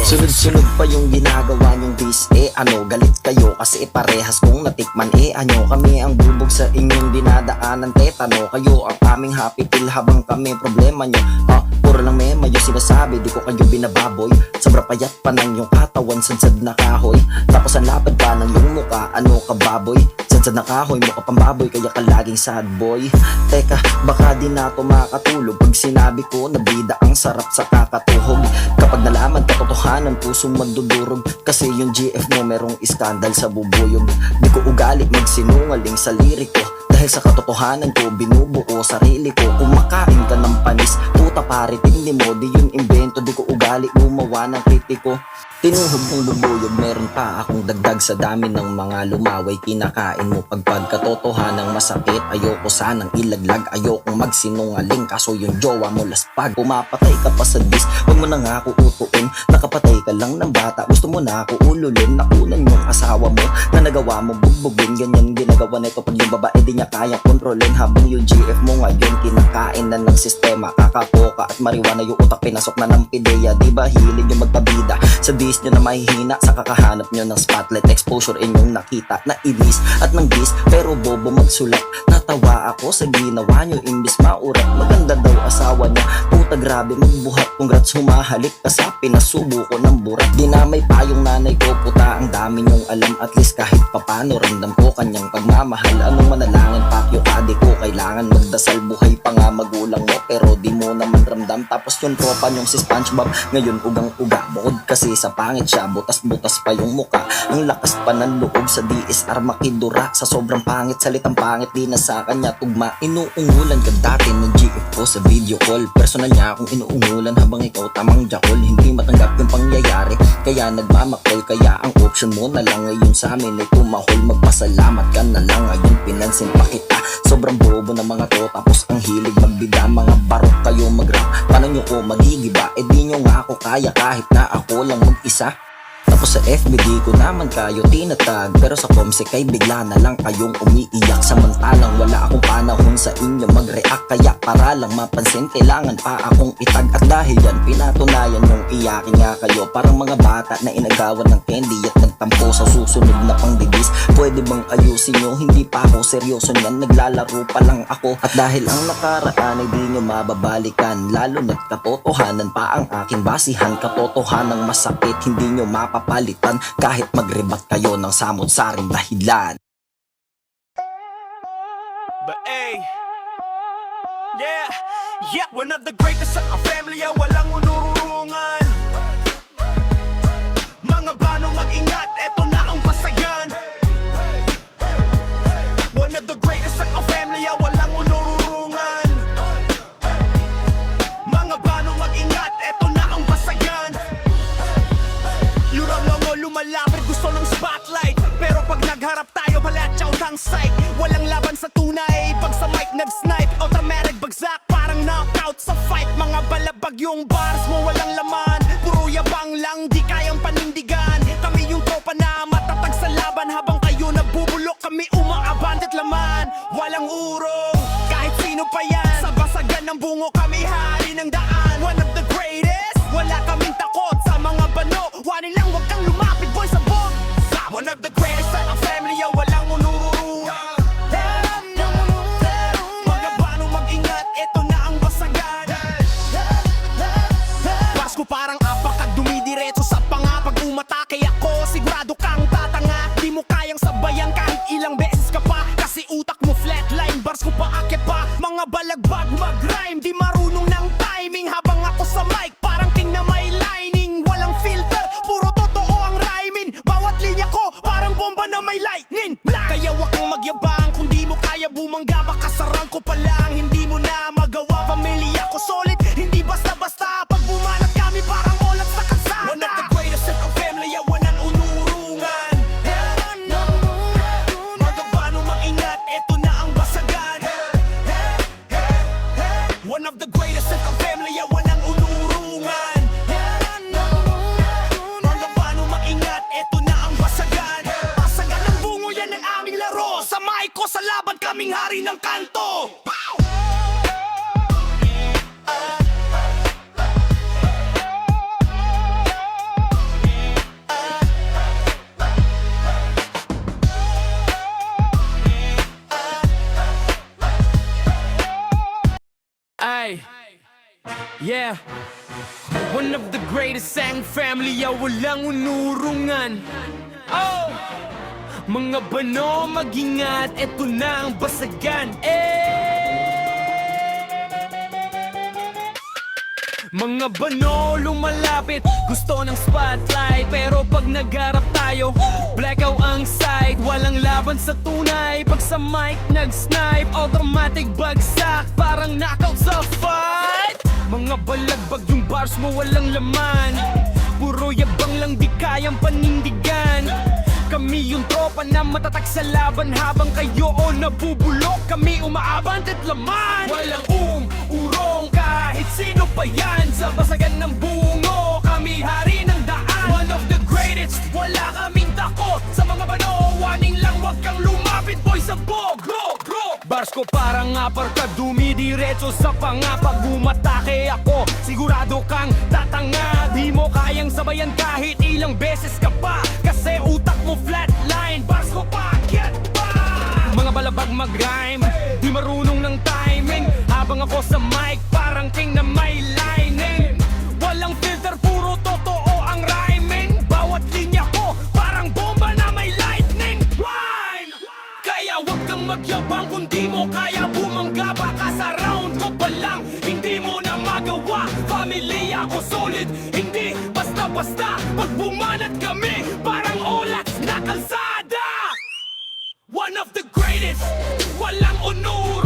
Sunod-sunod pa yung ginagawa nyong bis. Ano, galit kayo kasi parehas kong natikman. Ano, kami ang bubog sa inyong dinadaanan. Tetano, kayo ang aming happy pill habang kami problema nyo. Puro lang mema yung sinasabi, di ko kayo binababoy. Sobra payat pa ng yung katawan, sansad na kahoy. Tapos ang lapad pa ng yung muka, ano ka baboy? Sansad na kahoy, mukha pang baboy, kaya ka laging sad boy. Teka, baka di na ako makatulog pag sinabi ko na bida ang sarap sa kakatuhog. Kapag nalaman katotohanan, pusong magdudurog. Kasi yung GF mo merong iskandal sa bubuyog. Di ko ugali magsinungaling sa liriko, dahil sa katotohanan ko, binubuo sarili ko. Kumakain ka ng panis, puta pare, tindi mo, di yun invento. Di ko ugali gumawa ng kritiko. Tinuhog ng bubuyog, meron pa akong dagdag sa dami ng mga lumaway. Kinakain mo pagkatotohanang masakit. Ayoko sanang ilaglag, ayokong magsinungaling, kaso yung jowa mo laspag. Pumapatay ka pa sa dis, huwag mo na nga ako utuin. Nakapatay ka lang ng bata, gusto mo na ako ululin. Nakunan yung asawa mo, na nagawa mo bugbugin. Ganyan ginagawa nito pag yung babae di niya kayang kontrolin. Habang yung GF mo ngayon kinakain na ng sistema. Kakapoka at mariwana yung utak, pinasok na ng pideya. Di ba hilig yung magpabida sa dis nyo na mahihina sa kakahanap nyo ng spotlight exposure. Inyong nakita na inis at nang dis, pero bobo magsulat. Natawa ako sa ginawa nyo, imbis maurat. Maganda daw asawa niya, puta grabe magbuhat. Congrats humahalik ka sa pinasubo ko ng burat. Dinamay pa yung nanay ko, puta ang dami nyong alam. At least kahit papano ramdam ko kanyang pagmamahal. Anong manalangin pakyo adik ko, kailangan magdasal. Buhay pa nga magulang mo, pero di mo naman ramdam. Tapos yung tropa nyong si SpongeBob, ngayon ugang-uga. Bukod kasi sa pangit siya, butas-butas pa yung muka. Ang lakas pa ng loob sa DSR makidura. Sa sobrang pangit, salitang pangit, di na sa kanya tugma. Inuungulan ka dati ng GF ko sa video call. Personal niya akong inuungulan habang ikaw tamang jakol. Hindi matanggap yung pangyayari, kaya nagmamakol. Kaya ang option mo na lang ngayon sa amin ay tumahol. Magpasalamat ka na lang ngayon, pinansin pa kita. Sobrang bobo na mga to, tapos ang hilig magbida. Mga barok kayo mag-rap, paano nyo ko magigiba? Di nyo nga ako kaya kahit na ako lang mag-isa. Tapos sa FB di ko naman kayo tinatag, pero sa Comsec ay bigla na lang kayong umiiyak. Samantalang wala akong panahon sa inyo mag-react, kaya para lang mapansin kailangan pa akong itag. At dahil yan pinatunayan yung iyakin nga kayo, parang mga bata na inagawan ng candy at nagtampo sa susunod na pangdibis. Pwede bang ayusin nyo? Hindi pa ako seryoso niyan, naglalaro pa lang ako. At dahil ang nakaraan ay di nyo mababalikan, lalo na't katotohanan pa ang aking basihan. Katotohanang masakit, hindi nyo mapapalitan kahit magrebat kayo ng samot-saring dahilan. But hey, yeah, one of the greatest sa family, walang unurungan. Mga bano mag-ingat, eto na ang pasayan. One of the greatest sa family, walang unurungan. Mga bano mag-ingat, eto na ang pasayan. Lurang-longo lumalapit, gusto ng spotlight, pero pag nagharap tayo, palatyaw ng sight. Walang laban sa tunay, pag sa mic nag-snipe, automatic bagsak, parang knockout sa fight. Mga balabag yung bars mo, walang laman, puro yabang lang, di kayang panindigan. Kami yung tropa na matatag sa laban, habang kayo nabubulok, kami umaaband at laman. Walang urong, kahit sino pa yan, sa basagan ng bungo kami hari ng daan. One of the greatest, wala kaming takot sa mga bano. Wani lang, wag kang lumapit boy sa bot. One of the greatest sa family, walang unurungan. Mga bano mag-ingat, eto na ang basagan. Pasko parang apak at dumidiretso sa panga. Pag umatake ako, sigurado kang tatanga. Di mo kayang sabayan kahit ilang beses ka pa, kasi utak mo flatline, bars ko pa akit pa. Mga balagbag mag-rhyme, di marunong ng timing. Habang ako sa mic, parang king na may lining. Walang filter, puro totoo ang rhyming. Bawat linya ko, parang bomba na may lightning. Kaya wag kang magyabang, kung di mo kaya bumangga, baka sarang ko pa lang, hindi mo na magawa. Pamilya ko solid, hindi basta-basta. Pag bumanat kami, parang olat sa kalsada. One of the greatest in our family, walang unurungan. Mga bano maingat, eto na ang basagan. One of the greatest in our family, walang unurungan. Mga bano maingat, eto na ang basagan. Basagan ng bungo, yan ang aming laro. Sa mic ko, sa laban, kaming hari ng kanto. Ay, yeah. One of the greatest sang family, walang unurungan. Oh! Mga bano, mag-ingat, eto na ang basagan. Mga bano, lumalapit, gusto ng spotlight. Pero pag nagharap tayo, blackout ang sight. Walang laban sa tunay, pag sa mic nag-snipe, automatic bagsak, parang knockout sa fight. Mga balagbag yung bars mo, walang laman. Puro yabang lang, di kayang panindigan. Kami yung tropa na matatak sa laban. Habang kayo o nabubulok, kami umaabante at laman. Walang urong kahit sino pa yan. Sa basagan ng bungo, kami hari ng daan. One of the greatest, wala kaming takot. Sa mga bano, warning lang, wag kang lumapit, boy, sa bog. Bars ko parang aparka, dumidiretso sa panga. Pag umatake ako, sigurado kang tatanga. Di mo kayang sabayan kahit ilang beses ka pa, kasi utak mo flatline. Bars ko paket pa. Mga balabag mag-rhyme, di marunong ng timing. Habang ako sa mic, parang king na may lining. Walang filter, puro totoo ang rhyming. Bawat linya ko, parang bomba na may lightning. Rhyme! Kaya wag kang magyabang kung di mo kaya bumangga. Baka sa round ko pa lang, hindi mo na magawa. Family ako solid, hindi basta-basta. Pag bumanat kami, parang olas na kalsada. One of the greatest, walang unuro.